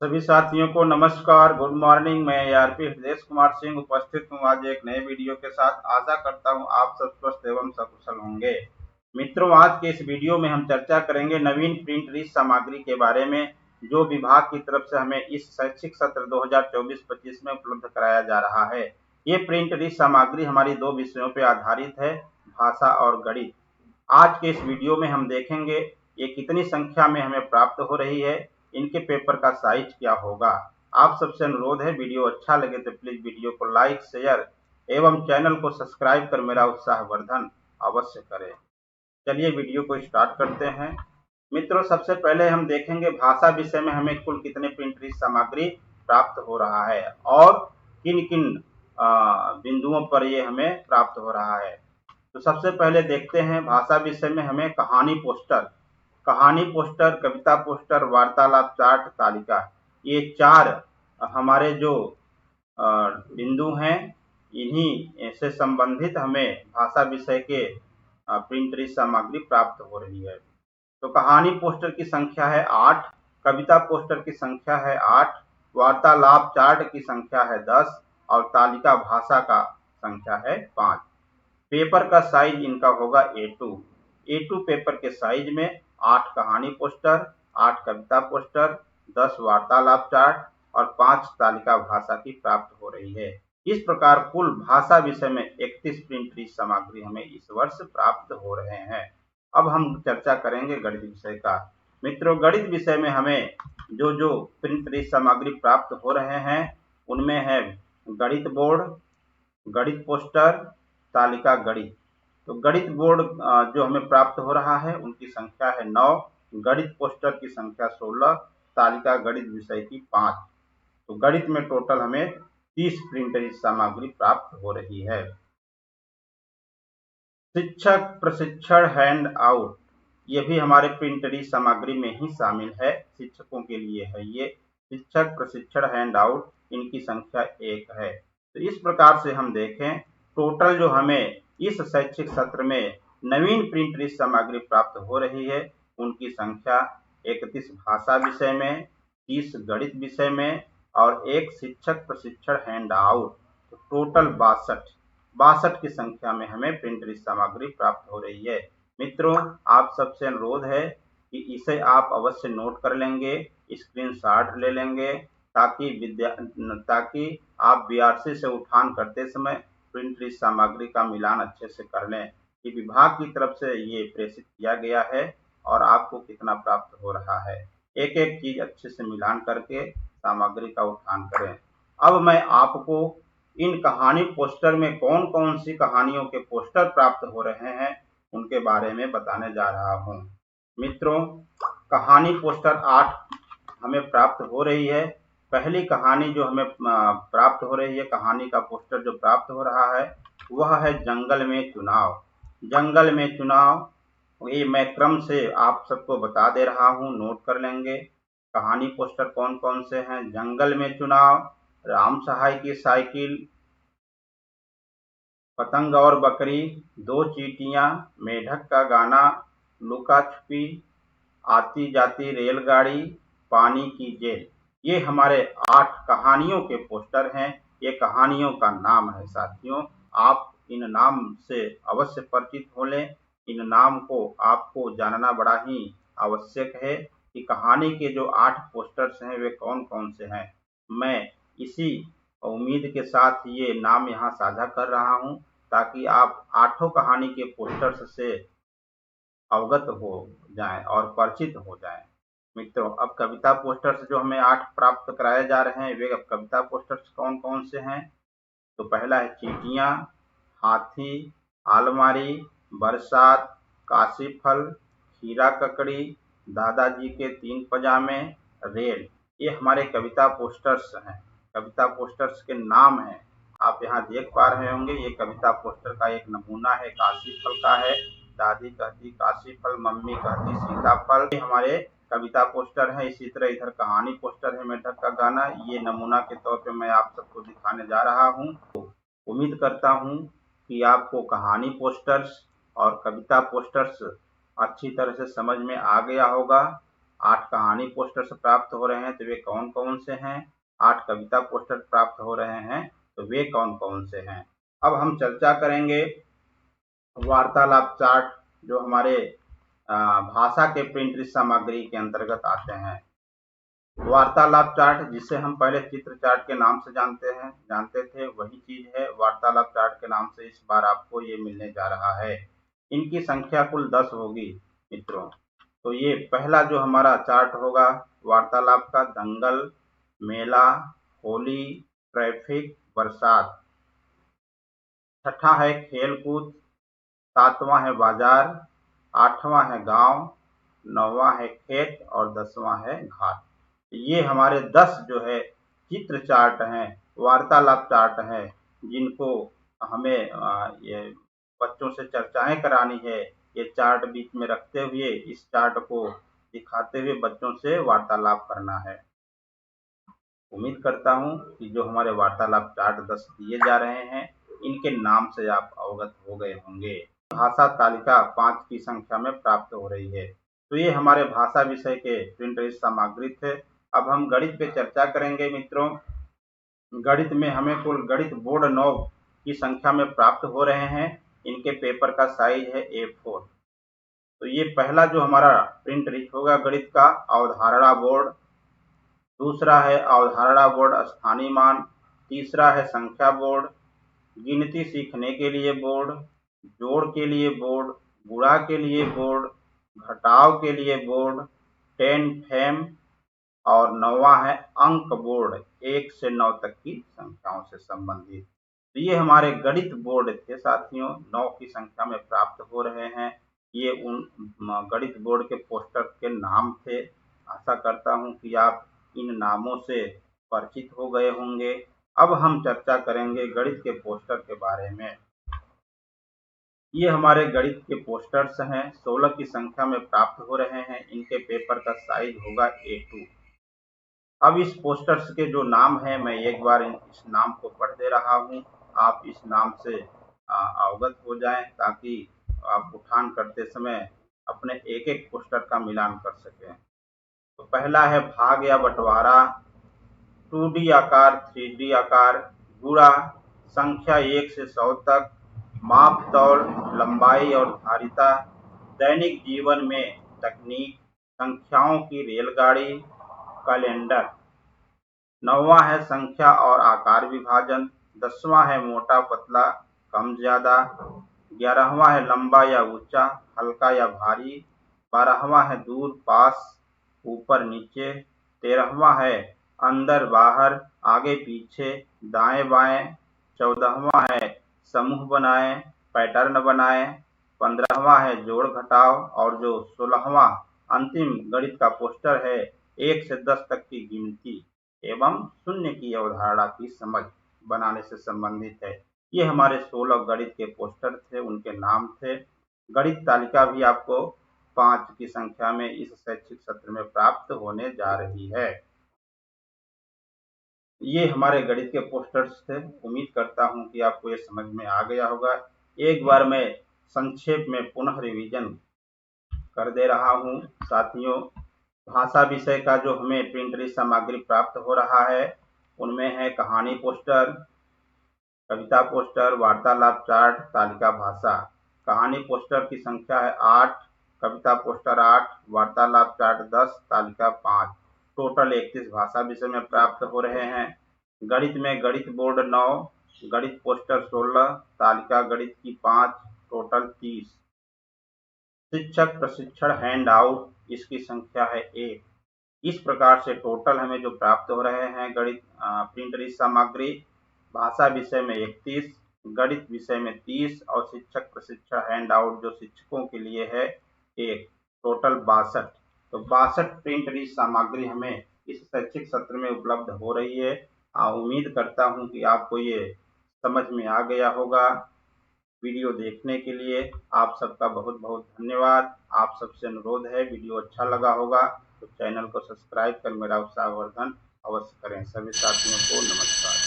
सभी साथियों को नमस्कार, गुड मॉर्निंग। मैं आरपी हृदय कुमार सिंह उपस्थित हूँ आज एक नए वीडियो के साथ। आशा करता हूँ आप सब स्वस्थ एवं सकुशल होंगे। मित्रों, आज के इस वीडियो में हम चर्चा करेंगे नवीन प्रिंट रीच सामग्री के बारे में, जो विभाग की तरफ से हमें इस शैक्षिक सत्र 2024-25 में उपलब्ध कराया जा रहा है। ये प्रिंट रीच सामग्री हमारी दो विषयों पर आधारित है, भाषा और गणित। आज के इस वीडियो में हम देखेंगे ये कितनी संख्या में हमें प्राप्त हो रही है, इनके पेपर का साइज क्या होगा। आप सबसे अनुरोध है, वीडियो अच्छा लगे तो प्लीज वीडियो को लाइक, शेयर एवं चैनल को सब्सक्राइब कर मेरा उत्साहवर्धन अवश्य करें। चलिए वीडियो को स्टार्ट करते हैं। मित्रों, सबसे पहले हम देखेंगे भाषा विषय में हमें कुल कितने प्रिंट रीच सामग्री प्राप्त हो रहा है और किन किन बिंदुओं पर ये हमें प्राप्त हो रहा है। तो सबसे पहले देखते हैं भाषा विषय में हमें कहानी पोस्टर, कविता पोस्टर, वार्तालाप चार्ट, तालिका, ये चार हमारे जो बिंदु हैं, इन्हीं से संबंधित हमें भाषा विषय के प्रिंट रीच सामग्री प्राप्त हो रही है। तो कहानी पोस्टर की संख्या है 8, कविता पोस्टर की संख्या है 8, वार्तालाप चार्ट की संख्या है 10 और तालिका भाषा का संख्या है 5। पेपर का साइज इनका होगा A2 पेपर के साइज में 8 कहानी पोस्टर, 8 कविता पोस्टर, 10 वार्तालाप चार्ट और 5 तालिका भाषा की प्राप्त हो रही है। इस प्रकार कुल भाषा विषय में 31 प्रिंट रीच सामग्री हमें इस वर्ष प्राप्त हो रहे हैं। अब हम चर्चा करेंगे गणित विषय का। मित्रों, गणित विषय में हमें जो प्रिंट रीच सामग्री प्राप्त हो रहे हैं उनमें है गणित बोर्ड, गणित पोस्टर, तालिका गणित। तो गणित बोर्ड जो हमें प्राप्त हो रहा है उनकी संख्या है 9, गणित पोस्टर की संख्या 16, तालिका गणित विषय की 5। तो गणित में टोटल हमें 30 प्रिंट रीच सामग्री प्राप्त हो रही है। शिक्षक प्रशिक्षण हैंड आउट, ये भी हमारे प्रिंट रीच सामग्री में ही शामिल है। शिक्षकों के लिए है ये शिक्षक प्रशिक्षण हैंड आउट, इनकी संख्या 1 है। तो इस प्रकार से हम देखें, टोटल जो हमें इस शैक्षिक सत्र में नवीन प्रिंट रीच सामग्री प्राप्त हो रही है उनकी संख्या 31 भाषा विषय में, 30 गणित विषय में और 1 शिक्षक प्रशिक्षण हैंड आउट। तो टोटल 62 की संख्या में हमें प्रिंट रीच सामग्री प्राप्त हो रही है। मित्रों, आप सबसे अनुरोध है कि इसे आप अवश्य नोट कर लेंगे, स्क्रीनशॉट ले लेंगे, ताकि आप बीआरसी से उठान करते समय प्रिंट रीच सामग्री का मिलान अच्छे से कर लें कि विभाग की तरफ से ये प्रेषित किया गया है और आपको कितना प्राप्त हो रहा है। एक एक चीज अच्छे से मिलान करके सामग्री का उठान करें। अब मैं आपको इन कहानी पोस्टर में कौन कौन सी कहानियों के पोस्टर प्राप्त हो रहे हैं उनके बारे में बताने जा रहा हूं। मित्रों, कहानी पोस्टर 8 हमें प्राप्त हो रही है। पहली कहानी जो हमें प्राप्त हो रही है, कहानी का पोस्टर जो प्राप्त हो रहा है वह है जंगल में चुनाव। ये मैं क्रम से आप सबको बता दे रहा हूं, नोट कर लेंगे। कहानी पोस्टर कौन कौन से हैं? जंगल में चुनाव, राम सहाय की साइकिल, पतंग और बकरी, 2 चींटियां, मेढक का गाना, लुका छुपी, आती जाती रेलगाड़ी, पानी की जेल। ये हमारे 8 कहानियों के पोस्टर हैं। ये कहानियों का नाम है। साथियों, आप इन नाम से अवश्य परिचित हो लें। इन नाम को आपको जानना बड़ा ही आवश्यक है कि कहानी के जो 8 पोस्टर्स हैं वे कौन कौन से हैं। मैं इसी उम्मीद के साथ ये नाम यहाँ साझा कर रहा हूँ ताकि आप 8 कहानी के पोस्टर्स से अवगत हो जाएं और परिचित हो जाएं। मित्रों, अब कविता पोस्टर्स जो हमें 8 प्राप्त कराए जा रहे हैं, वे कविता पोस्टर्स कौन कौन से हैं? तो पहला है चींटियां, हाथी, आलमारी, बरसात, काशी फल, खीरा ककड़ी, दादाजी के 3 पजामे, रेल। ये हमारे कविता पोस्टर्स हैं। कविता पोस्टर्स के नाम हैं, आप यहाँ देख पा रहे होंगे। ये कविता पोस्टर का एक नमूना है, काशी फल का है। दादी कहती काशी फल, मम्मी कहती सीताफल। ये हमारे कविता पोस्टर है। इसी तरह इधर कहानी पोस्टर है, मेढक का गाना। ये नमूना के तौर पे मैं आप सबको दिखाने जा रहा हूँ। उम्मीद करता हूँ कि आपको कहानी पोस्टर्स और कविता पोस्टर्स अच्छी तरह से समझ में आ गया होगा। 8 कहानी पोस्टर्स प्राप्त हो रहे हैं, तो वे कौन कौन से हैं। 8 कविता पोस्टर प्राप्त हो रहे हैं, तो वे कौन कौन से हैं। अब हम चर्चा करेंगे वार्तालाप चार्ट, जो हमारे भाषा के प्रिंट सामग्री के अंतर्गत आते हैं। वार्तालाप चार्ट, जिसे हम पहले चित्र चार्ट के नाम से जानते थे, वही चीज है वार्तालाप चार्ट के नाम से इस बार आपको ये मिलने जा रहा है। इनकी संख्या कुल 10 होगी मित्रों। तो ये पहला जो हमारा चार्ट होगा वार्तालाप का, दंगल, मेला, होली, ट्रैफिक, बरसात। छठा है खेल कूद, 7वां है बाजार, 8वां है गांव, 9वां है खेत और 10वां है घाट। ये हमारे 10 जो है चित्र चार्ट हैं, वार्तालाप चार्ट हैं, जिनको हमें ये बच्चों से चर्चाएं करानी है। ये चार्ट बीच में रखते हुए इस चार्ट को दिखाते हुए बच्चों से वार्तालाप करना है। उम्मीद करता हूं कि जो हमारे वार्तालाप चार्ट 10 दिए जा रहे हैं, इनके नाम से आप अवगत हो गए होंगे। भाषा तालिका 5 की संख्या में प्राप्त हो रही है। तो ये हमारे भाषा विषय के प्रिंट सामग्री थे। अब हम गणित पे चर्चा करेंगे मित्रों। गणित में हमें कुल गणित बोर्ड 9 की संख्या में प्राप्त हो रहे हैं। इनके पेपर का साइज है A4। तो ये पहला जो हमारा प्रिंट रिच होगा गणित का, अवधारणा बोर्ड। दूसरा है अवधारणा बोर्ड स्थानीय मान। तीसरा है संख्या बोर्ड, गिनती सीखने के लिए बोर्ड, जोड़ के लिए बोर्ड, गुणा के लिए बोर्ड, घटाव के लिए बोर्ड, 10 फेम। और 9वां है अंक बोर्ड, 1 से 9 तक की संख्याओं से संबंधित। तो ये हमारे गणित बोर्ड थे साथियों, 9 की संख्या में प्राप्त हो रहे हैं। ये उन गणित बोर्ड के पोस्टर के नाम थे। आशा करता हूं कि आप इन नामों से परिचित हो गए होंगे। अब हम चर्चा करेंगे गणित के पोस्टर के बारे में। ये हमारे गणित के पोस्टर्स हैं, 16 की संख्या में प्राप्त हो रहे हैं। इनके पेपर का साइज होगा A2। अब इस पोस्टर्स के जो नाम हैं, मैं एक बार इस नाम को पढ़ दे रहा हूं। आप इस नाम से अवगत हो जाएं, ताकि आप उठान करते समय अपने एक एक पोस्टर का मिलान कर सकें। तो पहला है भाग या बंटवारा, 2D आकार, 3D आकार, गुणा, संख्या 1 से 100 तक, माप तौल, लंबाई और धारिता, दैनिक जीवन में तकनीक, संख्याओं की रेलगाड़ी, कैलेंडर। 9वां है संख्या और आकार विभाजन। 10वां है मोटा पतला, कम ज्यादा। 11वां है लंबा या ऊंचा, हल्का या भारी। 12वां है दूर पास, ऊपर नीचे। 13वां है अंदर बाहर, आगे पीछे, दाएं बाएं। 14वां है समूह बनाएं, पैटर्न बनाएं। 15वां है जोड़ घटाव। और जो 16वां अंतिम गणित का पोस्टर है, 1 से 10 तक की गिनती एवं शून्य की अवधारणा की समझ बनाने से संबंधित है। ये हमारे 16 गणित के पोस्टर थे, उनके नाम थे। गणित तालिका भी आपको 5 की संख्या में इस शैक्षिक सत्र में प्राप्त होने जा रही है। ये हमारे गणित के पोस्टर्स थे। उम्मीद करता हूं कि आपको ये समझ में आ गया होगा। एक बार मैं संक्षेप में पुनः रिवीजन कर दे रहा हूं साथियों। भाषा विषय का जो हमें प्रिंट सामग्री प्राप्त हो रहा है, उनमें है कहानी पोस्टर, कविता पोस्टर, वार्तालाप चार्ट, तालिका भाषा। कहानी पोस्टर की संख्या है 8, कविता पोस्टर 8, वार्तालाप चार्ट 10, तालिका 5। टोटल 31 भाषा विषय में प्राप्त हो रहे हैं। गणित में गणित बोर्ड 9, गणित पोस्टर 16, तालिका गणित की 5, टोटल 30। शिक्षक प्रशिक्षण हैंड आउट, इसकी संख्या है 1। इस प्रकार से टोटल हमें जो प्राप्त हो रहे हैं गणित प्रिंट सामग्री, भाषा विषय में 31, गणित विषय में 30 और शिक्षक प्रशिक्षण हैंड आउट जो शिक्षकों के लिए है 1, टोटल 62। तो 62 प्रिंट सामग्री हमें इस शैक्षिक सत्र में उपलब्ध हो रही है। उम्मीद करता हूं कि आपको ये समझ में आ गया होगा। वीडियो देखने के लिए आप सबका बहुत बहुत धन्यवाद। आप सबसे अनुरोध है, वीडियो अच्छा लगा होगा तो चैनल को सब्सक्राइब कर मेरा उत्साहवर्धन अवश्य करें। सभी साथियों को नमस्कार।